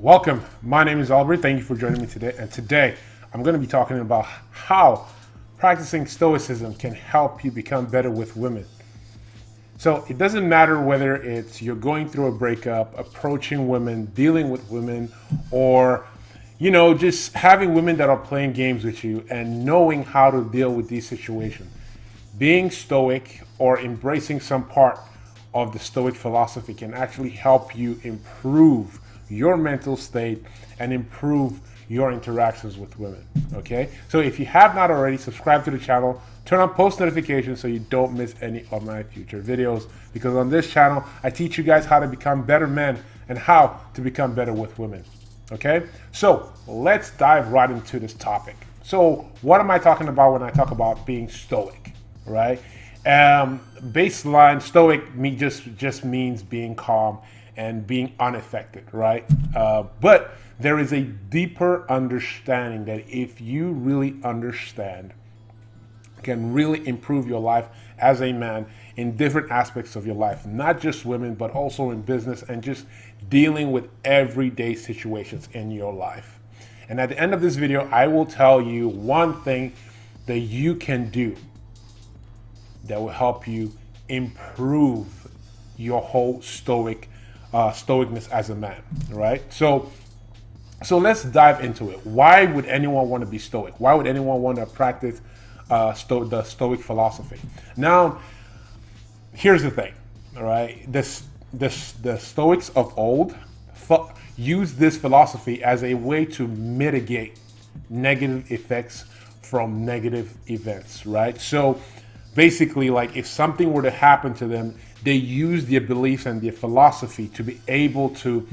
Welcome. My name is Albert. Thank you for joining me today. And today I'm going to be talking about how practicing Stoicism can help you become better with women. So it doesn't matter whether it's you're going through a breakup, approaching women, dealing with women, or just having women that are playing games with you and knowing how to deal with these situations. Being stoic or embracing some part of the Stoic philosophy can actually help you improve your mental state and improve your interactions with women. Okay, so if you have not already, subscribe to the channel, turn on post notifications so you don't miss any of my future videos, because on this channel I teach you guys how to become better men and how to become better with women. Okay, so let's dive right into this topic. So what am I talking about when I talk about being stoic? Right, baseline stoic just means being calm and being unaffected, right? But there is a deeper understanding that if you really understand, can really improve your life as a man in different aspects of your life, not just women, but also in business and just dealing with everyday situations in your life. And at the end of this video, I will tell you one thing that you can do that will help you improve your whole stoicness as a man, right? So let's dive into it. Why would anyone want to be stoic? Why would anyone want to practice the Stoic philosophy? Now, here's the thing, all right? The Stoics of old used this philosophy as a way to mitigate negative effects from negative events, right? So basically, like if something were to happen to them, they use their beliefs and their philosophy to be able to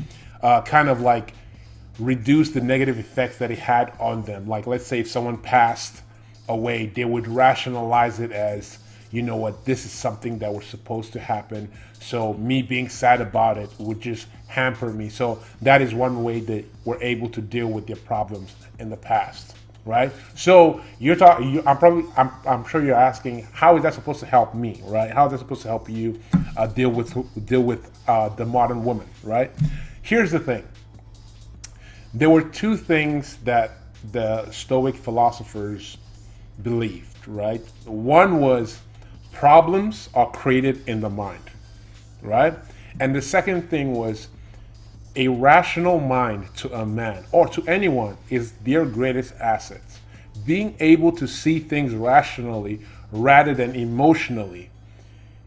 kind of like reduce the negative effects that it had on them. Like, let's say if someone passed away, they would rationalize it as, you know what, this is something that was supposed to happen. So me being sad about it would just hamper me. So that is one way that we're able to deal with their problems in the past. Right. So you're talking. I'm sure you're asking, how is that supposed to help me? Right. How is that supposed to help you deal with the modern woman? Right. Here's the thing. There were two things that the Stoic philosophers believed. Right. One was problems are created in the mind. Right. And the second thing was a rational mind to a man or to anyone is their greatest asset. Being able to see things rationally rather than emotionally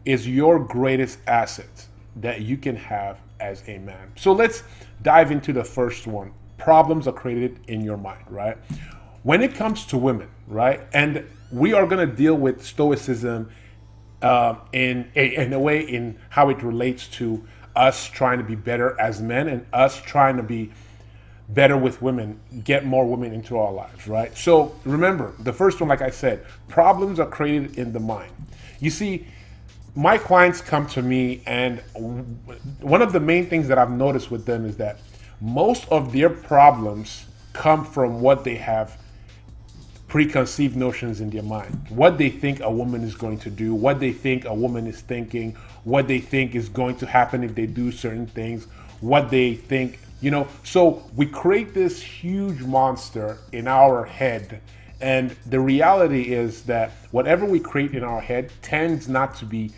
is your greatest asset that you can have as a man. So let's dive into the first one. Problems are created in your mind, right? When it comes to women, right? And we are going to deal with Stoicism in a way in how it relates to us trying to be better as men and us trying to be better with women, get more women into our lives, right? So remember, the first one, like I said, problems are created in the mind. You see, my clients come to me, and one of the main things that I've noticed with them is that most of their problems come from what they have preconceived notions in their mind, what they think a woman is going to do, what they think a woman is thinking, what they think is going to happen if they do certain things, what they think, so we create this huge monster in our head. And the reality is that whatever we create in our head tends not to be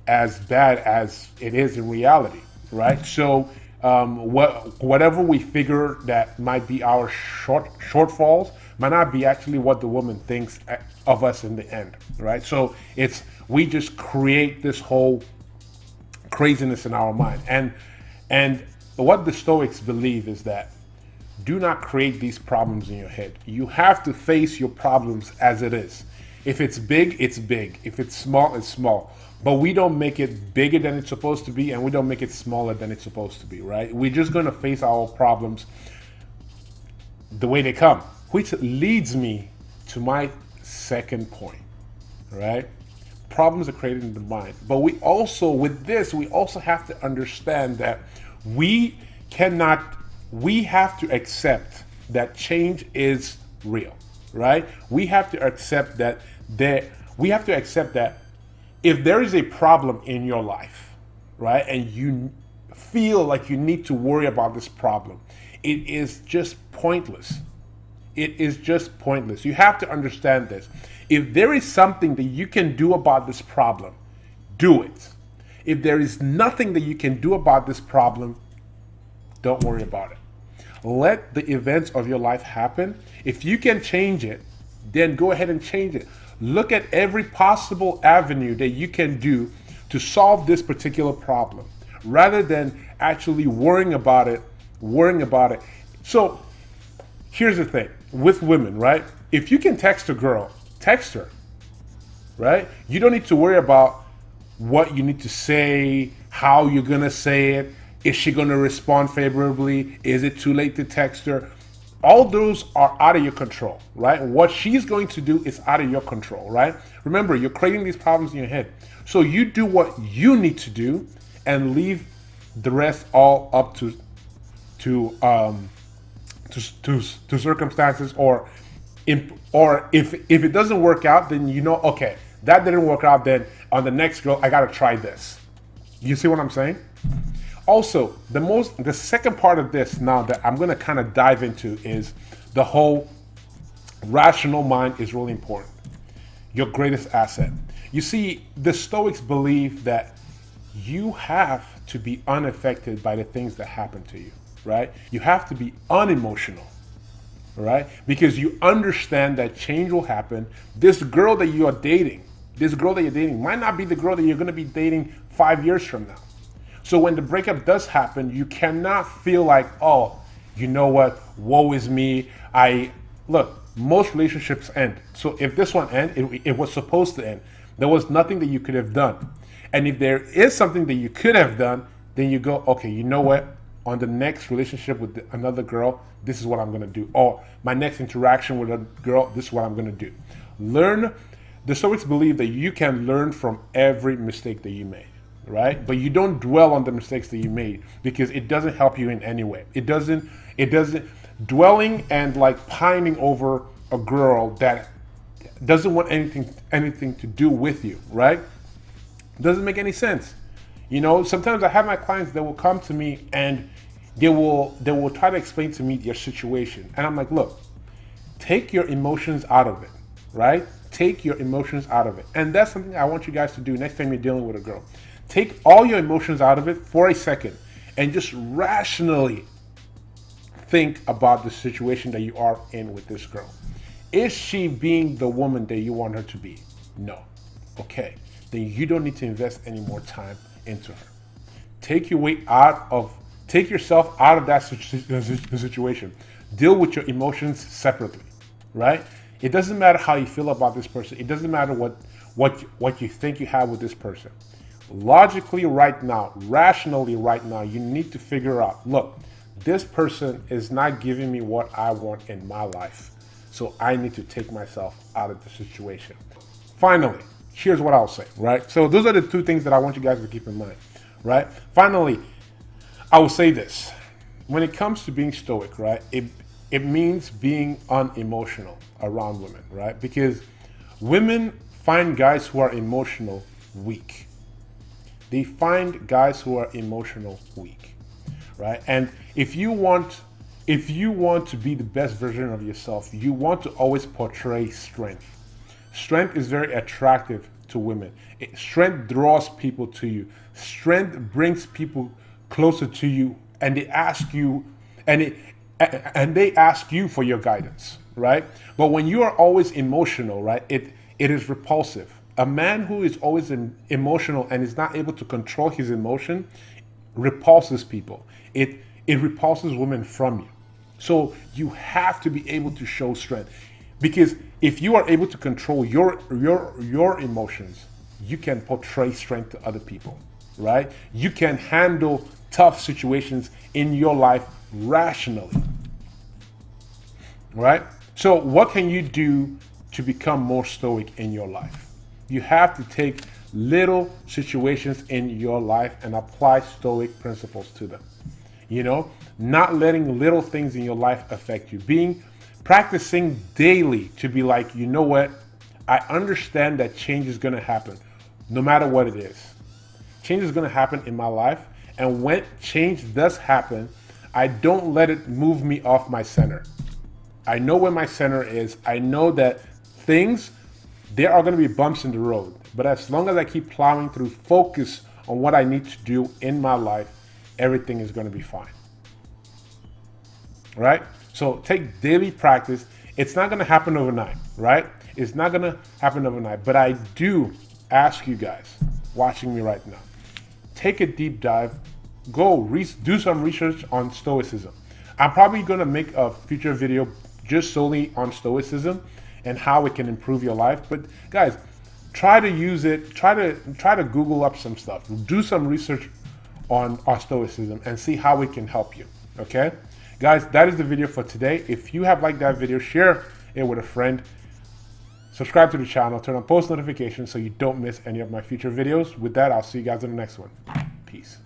as bad as it is in reality, right? So whatever we figure that might be our shortfalls might not be actually what the woman thinks of us in the end, right? So we just create this whole craziness in our mind. And what the Stoics believe is that do not create these problems in your head. You have to face your problems as it is. If it's big, it's big. If it's small, it's small. But we don't make it bigger than it's supposed to be, and we don't make it smaller than it's supposed to be, right? We're just going to face our problems the way they come, which leads me to my second point, right? Problems are created in the mind. But we also have to understand that we have to accept that change is real, right? We have to accept that if there is a problem in your life, right, and you feel like you need to worry about this problem, it is just pointless. It is just pointless. You have to understand this. If there is something that you can do about this problem, do it. If there is nothing that you can do about this problem, don't worry about it. Let the events of your life happen. If you can change it, then go ahead and change it. Look at every possible avenue that you can do to solve this particular problem rather than actually worrying about it. So here's the thing with women, right? If you can text a girl, text her, right? You don't need to worry about what you need to say, how you're going to say it. Is she going to respond favorably? Is it too late to text her? All those are out of your control, right? What she's going to do is out of your control, right? Remember, you're creating these problems in your head. So you do what you need to do and leave the rest all up to circumstances, or if it doesn't work out, then you know, okay, that didn't work out, then on the next girl, I got to try this. You see what I'm saying? Also, the second part of this now that I'm going to kind of dive into is the whole rational mind is really important. Your greatest asset. You see, the Stoics believe that you have to be unaffected by the things that happen to you, right? You have to be unemotional, right? Because you understand that change will happen. This girl that you're dating might not be the girl that you're going to be dating 5 years from now. So when the breakup does happen, you cannot feel like, oh, you know what, woe is me. Look, most relationships end. So if this one ended, it was supposed to end. There was nothing that you could have done. And if there is something that you could have done, then you go, okay, you know what, on the next relationship with another girl, this is what I'm gonna do. Or my next interaction with a girl, this is what I'm gonna do. The Stoics believe that you can learn from every mistake that you made, right? But you don't dwell on the mistakes that you made because it doesn't help you in any way. It doesn't, dwelling and like pining over a girl that doesn't want anything to do with you, right? Doesn't make any sense. You know, sometimes I have my clients that will come to me and they will try to explain to me their situation. And I'm like, look, take your emotions out of it, right? Take your emotions out of it. And that's something I want you guys to do next time you're dealing with a girl. Take all your emotions out of it for a second and just rationally think about the situation that you are in with this girl. Is she being the woman that you want her to be? No. Okay. Then you don't need to invest any more time into her. Take yourself out of that situation. Deal with your emotions separately, right? It doesn't matter how you feel about this person. It doesn't matter what you think you have with this person. Logically right now, rationally right now, you need to figure out, look, this person is not giving me what I want in my life. So I need to take myself out of the situation. Finally, here's what I'll say, right? So those are the two things that I want you guys to keep in mind, right? Finally, I will say this. When it comes to being stoic, right, it means being unemotional around women, right? Because women find guys who are emotional weak. They find guys who are emotional weak, right? And if you want to be the best version of yourself, you want to always portray strength. Strength is very attractive to women. Strength draws people to you. Strength brings people closer to you, and they ask you, they ask you for your guidance, right? But when you are always emotional, right, it is repulsive. A man who is always emotional and is not able to control his emotion repulses people. It repulses women from you. So you have to be able to show strength, because if you are able to control your emotions, you can portray strength to other people, right? You can handle tough situations in your life rationally, right? So what can you do to become more stoic in your life? You have to take little situations in your life and apply stoic principles to them. You know, not letting little things in your life affect you. Practicing daily to be like, you know what? I understand that change is going to happen no matter what it is. Change is going to happen in my life. And when change does happen, I don't let it move me off my center. I know where my center is. I know that there are going to be bumps in the road. But as long as I keep plowing through, focus on what I need to do in my life, everything is going to be fine. Right? So take daily practice. It's not going to happen overnight, right? It's not going to happen overnight. But I do ask you guys watching me right now, take a deep dive, do some research on Stoicism. I'm probably going to make a future video just solely on Stoicism and how it can improve your life. But guys, try to use it. Try to Google up some stuff. Do some research on Stoicism and see how it can help you. Okay, guys, that is the video for today. If you have liked that video, share it with a friend. Subscribe to the channel. Turn on post notifications so you don't miss any of my future videos. With that, I'll see you guys in the next one. Peace.